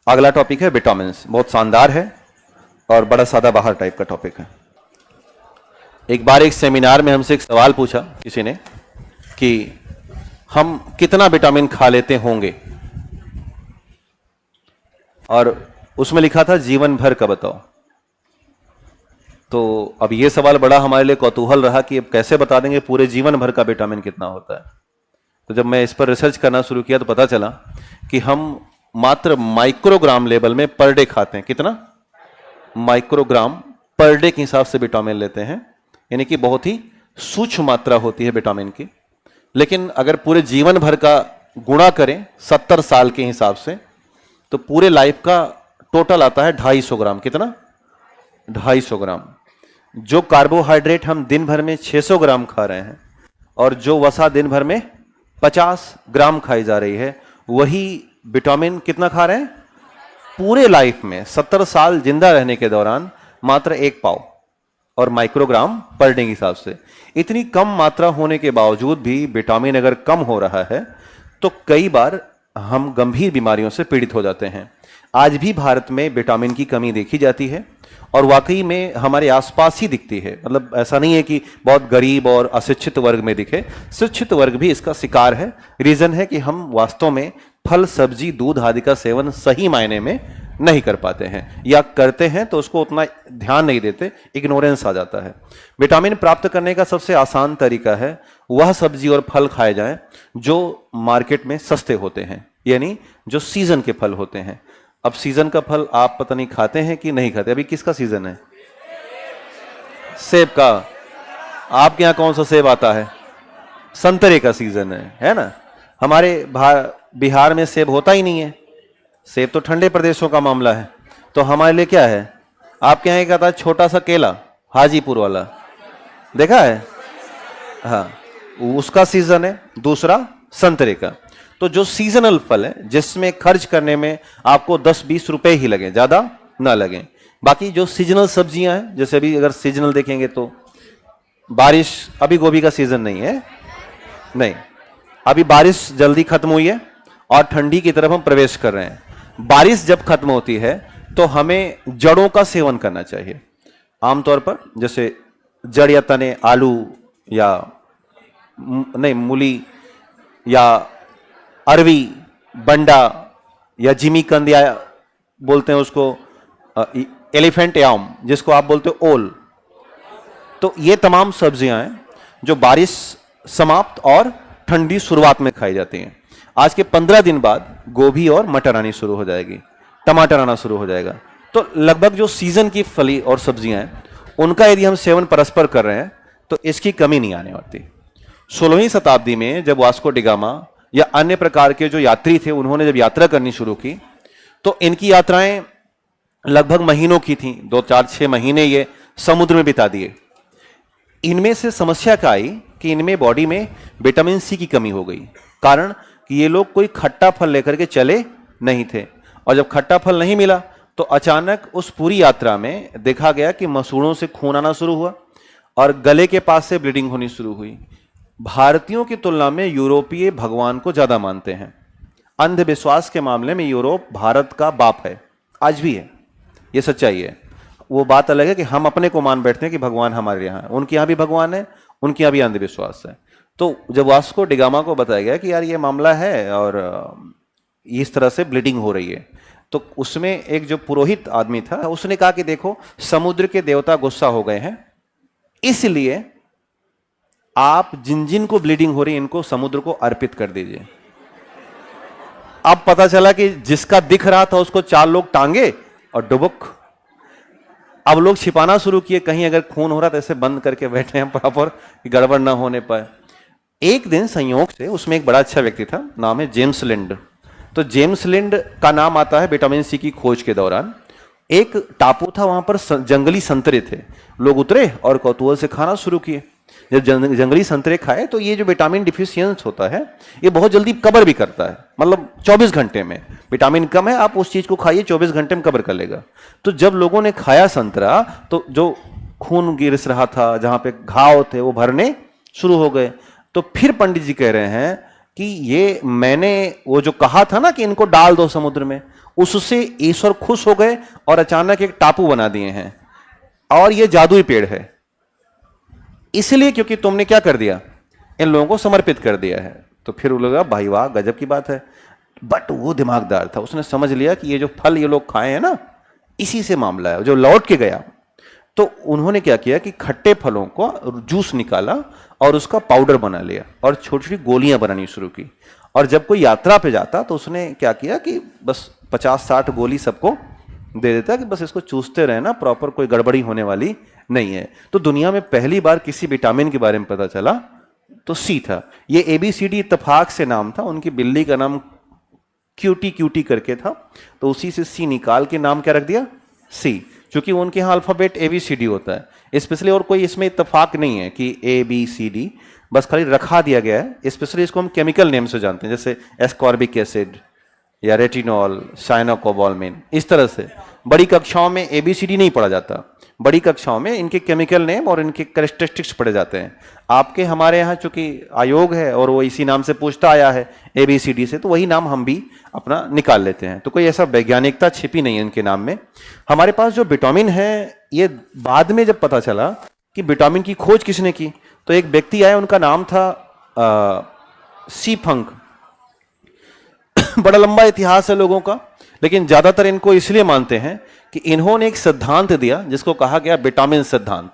अगला टॉपिक है विटामिन्स। बहुत शानदार है और बड़ा सादा बाहर टाइप का टॉपिक है। एक बार एक सेमिनार में हमसे एक सवाल पूछा किसी ने कि हम कितना विटामिन खा लेते होंगे, और उसमें लिखा था जीवन भर का बताओ। तो अब ये सवाल बड़ा हमारे लिए कौतूहल रहा कि अब कैसे बता देंगे पूरे जीवन भर का विटामिन कितना होता है। तो जब मैं इस पर रिसर्च करना शुरू किया तो पता चला कि हम मात्र माइक्रोग्राम लेवल में पर डे खाते हैं। कितना? माइक्रोग्राम पर डे के हिसाब से विटामिन लेते हैं, यानी कि बहुत ही सूक्ष्म मात्रा होती है विटामिन की। लेकिन अगर पूरे जीवन भर का गुणा करें 70 साल के हिसाब से तो पूरे लाइफ का टोटल आता है 250 ग्राम। कितना? 250 ग्राम। जो कार्बोहाइड्रेट हम दिन भर में 600 ग्राम खा रहे हैं और जो वसा दिन भर में 50 ग्राम खाई जा रही है, वही विटामिन कितना खा रहे हैं पूरे लाइफ में 70 साल जिंदा रहने के दौरान मात्र 1 पाव, और माइक्रोग्राम पर डे के हिसाब से। इतनी कम मात्रा होने के बावजूद भी विटामिन अगर कम हो रहा है तो कई बार हम गंभीर बीमारियों से पीड़ित हो जाते हैं। आज भी भारत में विटामिन की कमी देखी जाती है और वाकई में हमारे आसपास ही दिखती है। मतलब ऐसा नहीं है कि बहुत गरीब और अशिक्षित वर्ग में दिखे, शिक्षित वर्ग भी इसका शिकार है। रीजन है कि हम वास्तव में फल, सब्जी, दूध आदि का सेवन सही मायने में नहीं कर पाते हैं, या करते हैं तो उसको उतना ध्यान नहीं देते, इग्नोरेंस आ जाता है। विटामिन प्राप्त करने का सबसे आसान तरीका है वह सब्जी और फल खाए जाएं जो मार्केट में सस्ते होते हैं, यानी जो सीजन के फल होते हैं। अब सीजन का फल आप पता नहीं खाते हैं कि नहीं खाते। अभी किसका सीजन है? सेब का। आपके यहाँ कौन सा सेब आता है? संतरे का सीजन है ना। हमारे बिहार में सेब होता ही नहीं है। सेब तो ठंडे प्रदेशों का मामला है। तो हमारे लिए क्या है? आपके यहाँ एक आता है छोटा सा केला, हाजीपुर वाला, देखा है? हाँ, उसका सीजन है। दूसरा संतरे का। तो जो सीजनल फल है जिसमें खर्च करने में आपको 10-20 रुपए ही लगे, ज्यादा ना लगे। बाकी जो सीजनल सब्जियां हैं, जैसे अभी अगर सीजनल देखेंगे तो बारिश, अभी गोभी का सीजन नहीं है, नहीं, अभी बारिश जल्दी खत्म हुई है और ठंडी की तरफ हम प्रवेश कर रहे हैं। बारिश जब खत्म होती है तो हमें जड़ों का सेवन करना चाहिए। आमतौर पर जैसे जड़ या तने, आलू या नहीं मूली या अरवी, बंडा या जिमीकंद, या बोलते हैं उसको एलिफेंट याम, जिसको आप बोलते हो ओल। तो ये तमाम सब्जियां हैं जो बारिश समाप्त और ठंडी शुरुआत में खाई जाती हैं। आज के 15 दिन बाद गोभी और मटर आनी शुरू हो जाएगी, टमाटर आना शुरू हो जाएगा। तो लगभग जो सीजन की फली और सब्जियां हैं उनका यदि हम सेवन परस्पर कर रहे हैं तो इसकी कमी नहीं आने वाली। 16वीं शताब्दी में जब वास्को डी गामा या अन्य प्रकार के जो यात्री थे उन्होंने जब यात्रा करनी शुरू की तो इनकी यात्राएं लगभग महीनों की थी। 2, 4, 6 महीने ये समुद्र में बिता दिए। इनमें से समस्या क्या आई कि इनमें बॉडी में विटामिन सी की कमी हो गई। कारण कि ये लोग कोई खट्टा फल लेकर के चले नहीं थे, और जब खट्टा फल नहीं मिला तो अचानक उस पूरी यात्रा में देखा गया कि मसूड़ों से खून आना शुरू हुआ और गले के पास से ब्लीडिंग होनी शुरू हुई। भारतीयों की तुलना में यूरोपीय भगवान को ज्यादा मानते हैं। अंधविश्वास के मामले में यूरोप भारत का बाप है, आज भी है, ये सच्चाई है। वो बात अलग है कि हम अपने को मान बैठते हैं कि भगवान हमारे यहाँ है, उनके यहाँ भी भगवान है, उनके यहाँ भी अंधविश्वास है। तो जब वास्को डी गामा को बताया गया कि यार ये मामला है और इस तरह से ब्लीडिंग हो रही है, तो उसमें एक जो पुरोहित आदमी था उसने कहा कि देखो, समुद्र के देवता गुस्सा हो गए हैं, इसलिए आप जिन जिन को ब्लीडिंग हो रही है इनको समुद्र को अर्पित कर दीजिए। अब पता चला कि जिसका दिख रहा था उसको 4 लोग टांगे और डुबुक। अब लोग छिपाना शुरू किए, कहीं अगर खून हो रहा तो ऐसे बंद करके बैठे हैं प्रॉपर, गड़बड़ ना होने पाए। एक दिन संयोग से उसमें एक बड़ा अच्छा व्यक्ति था, नाम है जेम्स लिंड। तो जेम्स लिंड का नाम आता है विटामिन सी की खोज के दौरान। एक टापू था, वहां पर जंगली संतरे थे। लोग उतरे और कौतूहल से खाना शुरू किए। जब जंगली संतरे खाए तो ये जो विटामिन डिफिशियंस होता है ये बहुत जल्दी कवर भी करता है। मतलब 24 घंटे में, विटामिन कम है आप उस चीज को खाइए 24 घंटे में कवर कर लेगा। तो जब लोगों ने खाया संतरा तो जो खून गिर रहा था, जहां पे घाव थे, वो भरने शुरू हो गए। तो फिर पंडित जी कह रहे हैं कि ये मैंने वो जो कहा था ना कि इनको डाल दो समुद्र में, उससे ईश्वर खुश हो गए और अचानक एक टापू बना दिए हैं, और ये जादुई पेड़ है इसलिए क्योंकि तुमने क्या कर दिया, इन लोगों को समर्पित कर दिया है। तो फिर वो लगा भाई वाह गजब की बात है। बट वो दिमागदार था, उसने समझ लिया कि ये जो फल ये लोग खाए हैं ना, इसी से मामला है। जो लौट के गया तो उन्होंने क्या किया कि खट्टे फलों को जूस निकाला और उसका पाउडर बना लिया और छोटी छोटी गोलियां बनानी शुरू की। और जब कोई यात्रा पे जाता तो उसने क्या किया कि बस 50-60 गोली सबको दे देता कि बस इसको चूसते रहना, प्रॉपर कोई गड़बड़ी होने वाली नहीं है। तो दुनिया में पहली बार किसी विटामिन के बारे में पता चला तो सी था। ये ABCD इत्तेफाक से नाम था, उनकी बिल्ली का नाम क्यूटी क्यूटी करके था, तो उसी से सी निकाल के नाम क्या रख दिया, सी, क्योंकि उनके यहाँ अल्फाबेट ABCD होता है स्पेशली, और कोई इसमें इत्तेफाक नहीं है कि ABCD, बस खाली रखा दिया गया है। स्पेशली इसको हम केमिकल नेम से जानते हैं, जैसे एस्कॉर्बिक एसिड या रेटिनॉल, साइनोकोबाल्मिन, इस तरह से। बड़ी कक्षाओं में ABCD नहीं पढ़ा जाता, बड़ी कक्षाओं में इनके केमिकल नेम और इनके कैरेक्टरिस्टिक्स पढ़े जाते हैं। आपके हमारे यहाँ चूंकि आयोग है और वो इसी नाम से पूछता आया है ABCD से, तो वही नाम हम भी अपना निकाल लेते हैं। तो कोई ऐसा वैज्ञानिकता छिपी नहीं है इनके नाम में। हमारे पास जो विटामिन है, ये बाद में जब पता चला कि विटामिन की खोज किसने की, तो एक व्यक्ति आया, उनका नाम था सी फंक। बड़ा लंबा इतिहास है लोगों का, लेकिन ज्यादातर इनको इसलिए मानते हैं कि इन्होंने एक सिद्धांत दिया जिसको कहा गया विटामिन सिद्धांत।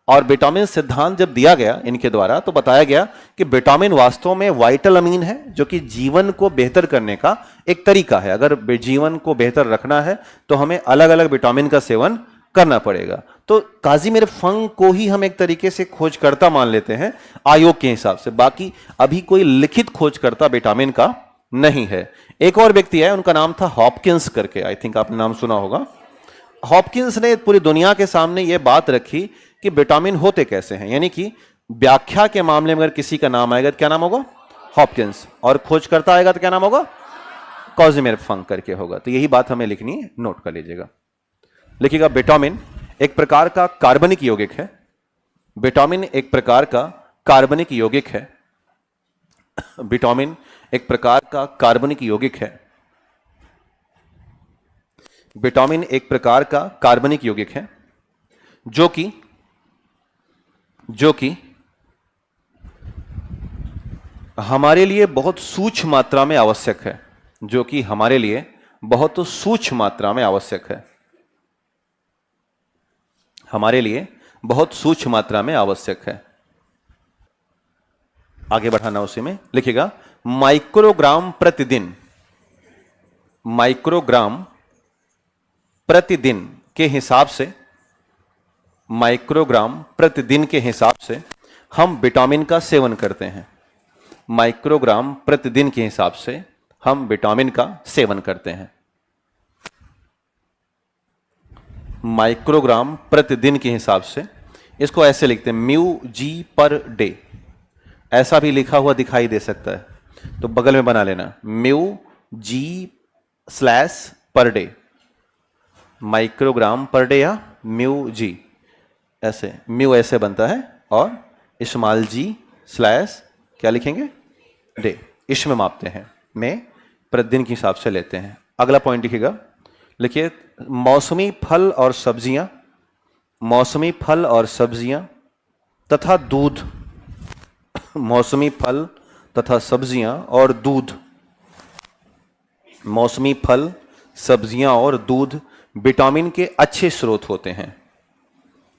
और विटामिन सिद्धांत जब दिया गया इनके द्वारा, तो बताया गया कि विटामिन वास्तव में वाइटल अमीन है, जो कि जीवन को बेहतर करने का एक तरीका है। अगर जीवन को बेहतर रखना है तो हमें अलग अलग विटामिन का सेवन करना पड़ेगा। तो काज़ीमिर फंक को ही हम एक तरीके से खोजकर्ता मान लेते हैं आयोग के हिसाब से। बाकी अभी कोई लिखित खोजकर्ता विटामिन का नहीं है। एक और व्यक्ति है, उनका नाम था हॉपकिंस करके, आई थिंक आपने नाम सुना होगा। हॉपकिंस ने पूरी दुनिया के सामने यह बात रखी कि विटामिन होते कैसे हैं, यानी कि व्याख्या के मामले में अगर किसी का नाम आएगा तो क्या नाम होगा, हॉपकिंस, और खोजकर्ता आएगा तो क्या नाम होगा, काज़ीमिर फंक करके होगा। तो यही बात हमें लिखनी है, नोट कर लीजिएगा। लिखिएगा, विटामिन एक प्रकार का कार्बनिक यौगिक है। विटामिन एक प्रकार का कार्बनिक यौगिक है। विटामिन एक प्रकार का कार्बनिक यौगिक है। विटामिन एक प्रकार का कार्बनिक यौगिक है जो कि हमारे लिए बहुत सूक्ष्म मात्रा में आवश्यक है, जो कि हमारे लिए बहुत सूक्ष्म मात्रा में आवश्यक है, हमारे लिए बहुत सूक्ष्म मात्रा में आवश्यक है। आगे बढ़ाना उसी में, लिखिएगा माइक्रोग्राम प्रतिदिन। माइक्रोग्राम प्रतिदिन के हिसाब से, माइक्रोग्राम प्रतिदिन के हिसाब से हम विटामिन का सेवन करते हैं। माइक्रोग्राम प्रतिदिन के हिसाब से हम विटामिन का सेवन करते हैं। माइक्रोग्राम प्रतिदिन के हिसाब से, इसको ऐसे लिखते हैं म्यू जी पर डे, ऐसा भी लिखा हुआ दिखाई दे सकता है, तो बगल में बना लेना mu G slash per day, microgram per day या म्यू जी, ऐसे म्यू ऐसे बनता है और स्मॉल जी स्लैश क्या लिखेंगे, डे, इसमें मापते हैं, में प्रतिदिन के हिसाब से लेते हैं। अगला पॉइंट लिखिएगा, लिखिए मौसमी फल और सब्जियां, मौसमी फल और सब्जियां तथा दूध, मौसमी फल तथा सब्जियां और दूध, मौसमी फल सब्जियां और दूध विटामिन के अच्छे स्रोत होते हैं।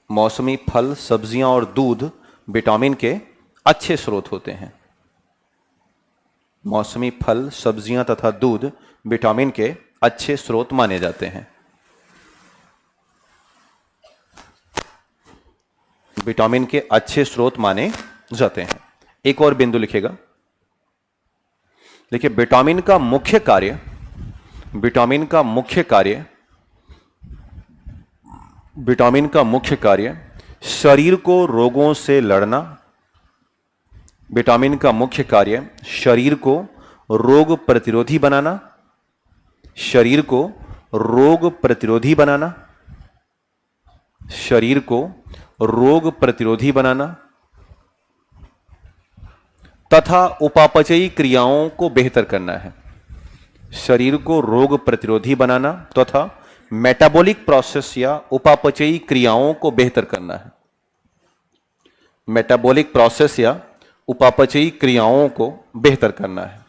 मौसमी फल सब्जियां और दूध विटामिन के अच्छे स्रोत होते हैं। मौसमी फल सब्जियां तथा दूध विटामिन के अच्छे स्रोत माने जाते हैं। विटामिन के अच्छे स्रोत माने जाते हैं। एक और बिंदु लिखेगा, देखिए विटामिन का मुख्य कार्य, विटामिन का मुख्य कार्य, विटामिन का मुख्य कार्य शरीर को रोगों से लड़ना। विटामिन का मुख्य कार्य शरीर को रोग प्रतिरोधी बनाना, शरीर को रोग प्रतिरोधी बनाना, शरीर को रोग प्रतिरोधी बनाना तथा उपापचयी क्रियाओं को बेहतर करना है, शरीर को रोग प्रतिरोधी बनाना तथा मेटाबॉलिक प्रोसेस या उपापचयी क्रियाओं को बेहतर करना है, मेटाबॉलिक प्रोसेस या उपापचयी क्रियाओं को बेहतर करना है,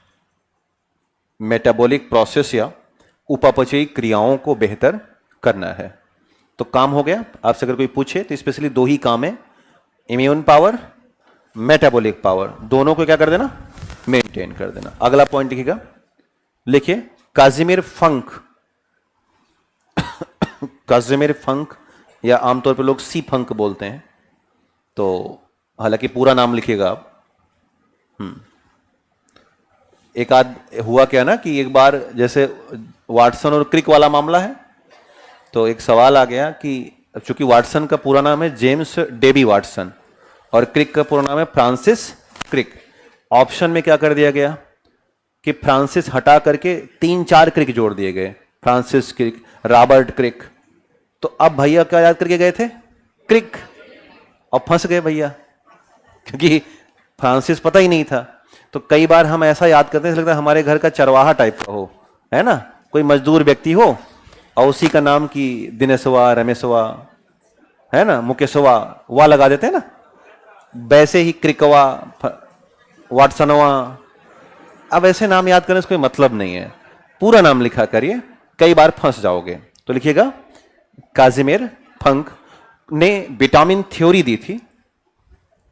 मेटाबॉलिक प्रोसेस या उपापचयी क्रियाओं को बेहतर करना है। तो काम हो गया। आपसे अगर कोई पूछे तो स्पेशली दो ही काम है, इम्यून पावर, मेटाबॉलिक पावर, दोनों को क्या कर देना, मेंटेन कर देना। अगला पॉइंट लिखिएगा, लिखिए काजिमिर फंक, काजिमिर फंक या आमतौर पर लोग सी फंक बोलते हैं, तो हालांकि पूरा नाम लिखिएगा आप। एक आध हुआ क्या ना कि एक बार जैसे वाटसन और क्रिक वाला मामला है, तो एक सवाल आ गया कि चूंकि वाटसन का पूरा नाम है जेम्स डेबी वाटसन और क्रिक का पूरा नाम है फ्रांसिस क्रिक, ऑप्शन में क्या कर दिया गया कि फ्रांसिस हटा करके 3-4 क्रिक जोड़ दिए गए, फ्रांसिस क्रिक, रॉबर्ट क्रिक। तो अब भैया क्या याद करके गए थे, क्रिक, और फंस गए भैया, क्योंकि फ्रांसिस पता ही नहीं था। तो कई बार हम ऐसा याद करते हैं, लगता है हमारे घर का चरवाहा टाइप का हो, है ना, कोई मजदूर व्यक्ति हो और उसी का नाम की दिनेशवा, रमेशवा, है ना, मुकेशवा, वा लगा देते हैं ना, वैसे ही क्रिकवा, वाटसनवा। अब ऐसे नाम याद करने से कोई मतलब नहीं है, पूरा नाम लिखा करिए, कई बार फंस जाओगे। तो लिखिएगा काजिमिर फंक ने विटामिन थ्योरी दी थी,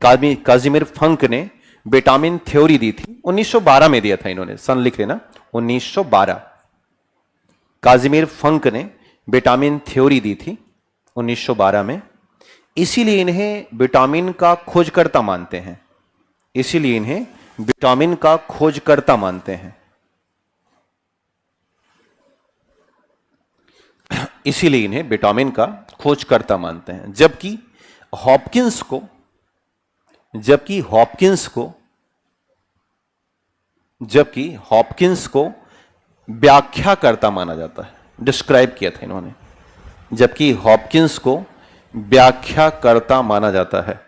काजिमिर फंक ने विटामिन थ्योरी दी थी, 1912 में दिया था इन्होंने, सन लिख लेना 1912। काजिमिर फंक ने विटामिन थ्योरी दी थी 1912 में, इसीलिए इन्हें विटामिन का खोजकर्ता मानते हैं, इसीलिए इन्हें विटामिन का खोजकर्ता मानते हैं, इसीलिए इन्हें विटामिन का खोजकर्ता मानते हैं। जबकि हॉपकिंस को व्याख्याकर्ता माना जाता है, डिस्क्राइब किया था इन्होंने, जबकि हॉपकिंस को व्याख्याकर्ता माना जाता है,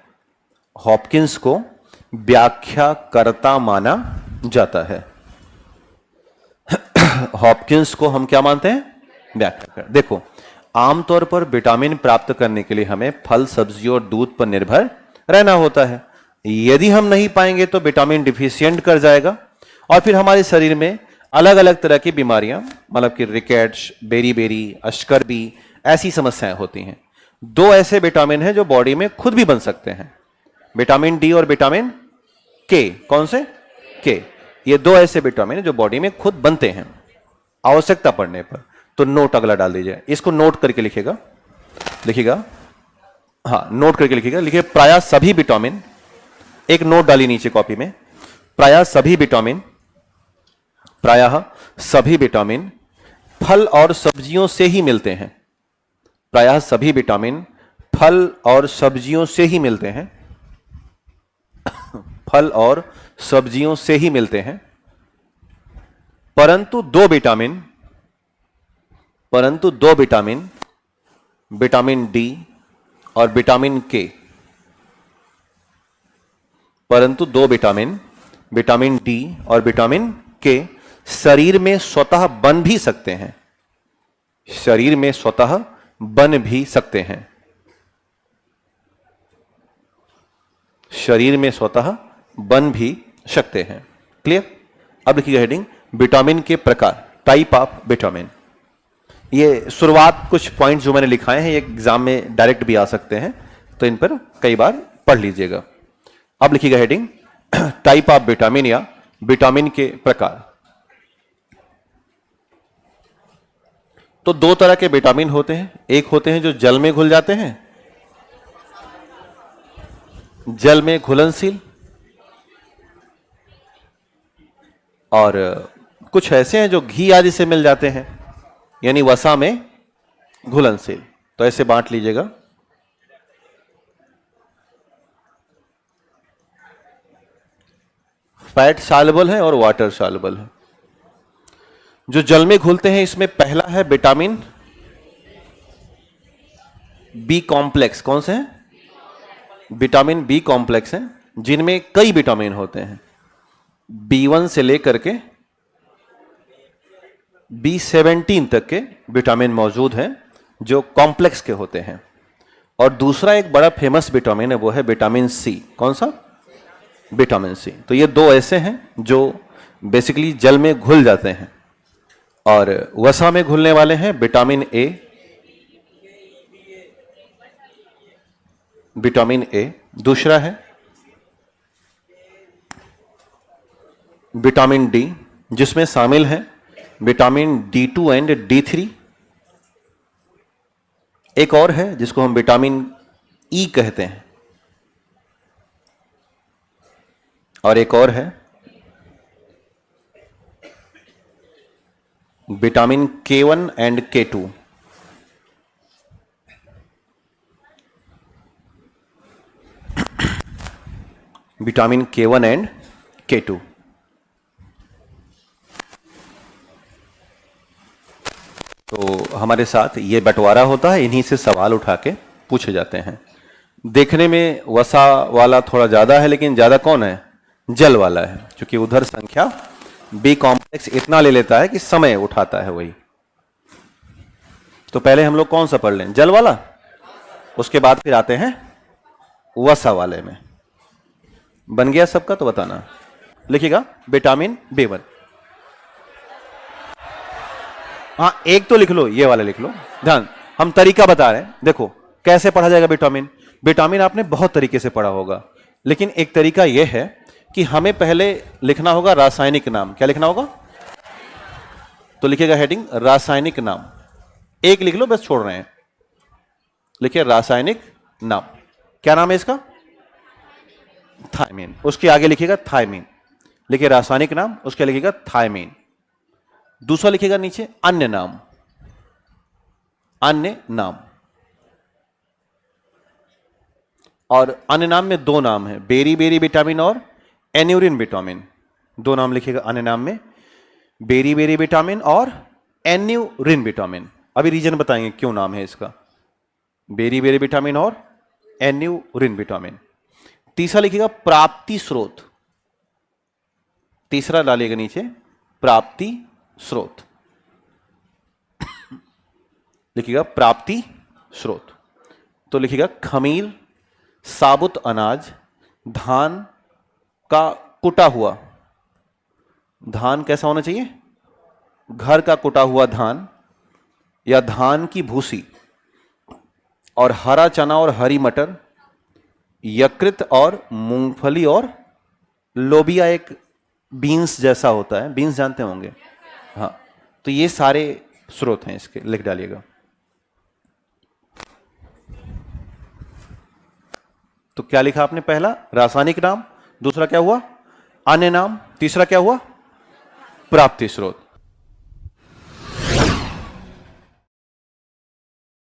हॉपकिंस को व्याख्याकर्ता माना जाता है। हॉपकिंस को हम क्या मानते हैं, व्याख्याकर्ता। देखो, आमतौर पर विटामिन प्राप्त करने के लिए हमें फल, सब्जी और दूध पर निर्भर रहना होता है। यदि हम नहीं पाएंगे तो विटामिन डिफिशिएंट कर जाएगा और फिर हमारे शरीर में अलग अलग तरह की बीमारियां, मतलब कि रिकेट्स, बेरी, अशकर्बी, ऐसी समस्याएं होती हैं। दो ऐसे विटामिन हैं जो बॉडी में खुद भी बन सकते हैं, विटामिन डी और विटामिन के। कौन से? के। ये दो ऐसे विटामिन जो बॉडी में खुद बनते हैं आवश्यकता पड़ने पर। तो नोट अगला डाल दीजिए, इसको नोट करके लिखिएगा, हाँ नोट करके लिखिएगा, लिखिए प्रायः सभी विटामिन, एक नोट डाली नीचे कॉपी में, प्रायः सभी विटामिन फल और सब्जियों से ही मिलते हैं, प्रायः सभी विटामिन फल और सब्जियों से ही मिलते हैं, फल और सब्जियों से ही मिलते हैं। परंतु दो विटामिन, विटामिन डी और विटामिन के, परंतु दो विटामिन, विटामिन डी और विटामिन के शरीर में स्वतः बन भी सकते हैं, शरीर में स्वतः बन भी सकते हैं, शरीर में स्वतः बन भी सकते हैं। क्लियर? अब लिखिए हेडिंग, विटामिन के प्रकार, टाइप ऑफ विटामिन। ये शुरुआत कुछ पॉइंट जो मैंने लिखाए हैं, ये एग्जाम में डायरेक्ट भी आ सकते हैं, तो इन पर कई बार पढ़ लीजिएगा। अब लिखिएगा हेडिंग, टाइप ऑफ विटामिन या विटामिन के प्रकार। तो दो तरह के विटामिन होते हैं, एक होते हैं जो जल में घुल जाते हैं, जल में घुलनशील, और कुछ ऐसे हैं जो घी आदि से मिल जाते हैं, यानी वसा में घुलनशील। तो ऐसे बांट लीजिएगा। फैट सॉल्युबल है और वाटर सॉल्युबल है। जो जल में घुलते हैं, इसमें पहला है विटामिन बी कॉम्प्लेक्स। कौन से हैं? विटामिन बी कॉम्प्लेक्स हैं, जिनमें कई विटामिन होते हैं, B1 से लेकर के B17 तक के विटामिन मौजूद हैं जो कॉम्प्लेक्स के होते हैं। और दूसरा एक बड़ा फेमस विटामिन है, वो है विटामिन सी। कौन सा? Vitamin C. तो ये दो ऐसे हैं जो बेसिकली जल में घुल जाते हैं। और वसा में घुलने वाले हैं विटामिन ए, विटामिन ए। दूसरा है विटामिन डी, जिसमें शामिल है विटामिन D2 एंड D3। एक और है जिसको हम विटामिन ई कहते हैं, और एक और है vitamin K1 and K2। Vitamin K1 and K2। तो हमारे साथ ये बंटवारा होता है, इन्हीं से सवाल उठा के पूछे जाते हैं। देखने में वसा वाला थोड़ा ज्यादा है, लेकिन ज्यादा कौन है? जल वाला है, क्योंकि उधर संख्या बी कॉम्प्लेक्स इतना ले लेता है कि समय उठाता है वही। तो पहले हम लोग कौन सा पढ़ लें? जल वाला। उसके बाद फिर आते हैं वसा वाले में। बन गया सबका? तो बताना। लिखिएगा विटामिन B1। हाँ, एक तो लिख लो, ये वाला लिख लो। ध्यान, हम तरीका बता रहे हैं। देखो कैसे पढ़ा जाएगा विटामिन। विटामिन आपने बहुत तरीके से पढ़ा होगा, लेकिन एक तरीका यह है कि हमें पहले लिखना होगा रासायनिक नाम। क्या लिखना होगा? तो लिखिएगा हेडिंग रासायनिक नाम। एक लिख लो, बस छोड़ रहे हैं। लिखिए रासायनिक नाम। क्या नाम है इसका? थायमीन। उसके आगे लिखिएगा थायमीन। लिखिए रासायनिक नाम, उसके लिखिएगा थायमीन। दूसरा लिखिएगा नीचे अन्य नाम। अन्य नाम। और अन्य नाम में दो नाम है, बेरी बेरी विटामिन और एन्यूरिन विटामिन। दो नाम लिखिएगा अन्य नाम में, बेरी बेरी विटामिन और एन्यूरिन विटामिन। अभी रीजन बताएंगे क्यों नाम है इसका, बेरी बेरी विटामिन और एन्यूरिन विटामिन। तीसरा लिखिएगा प्राप्ति स्रोत। तीसरा डालिएगा नीचे प्राप्ति स्रोत। लिखिएगा प्राप्ति स्रोत। तो लिखिएगा खमीर, साबुत अनाज, धान का कुटा हुआ। धान कैसा होना चाहिए? घर का कुटा हुआ धान या धान की भूसी, और हरा चना और हरी मटर, यकृत और मूंगफली और लोबिया, एक बीन्स जैसा होता है। बीन्स जानते होंगे? हाँ, तो ये सारे स्रोत हैं इसके, लिख डालिएगा। तो क्या लिखा आपने? पहला रासायनिक नाम, दूसरा क्या हुआ? अन्य नाम, तीसरा क्या हुआ? प्राप्ति स्रोत।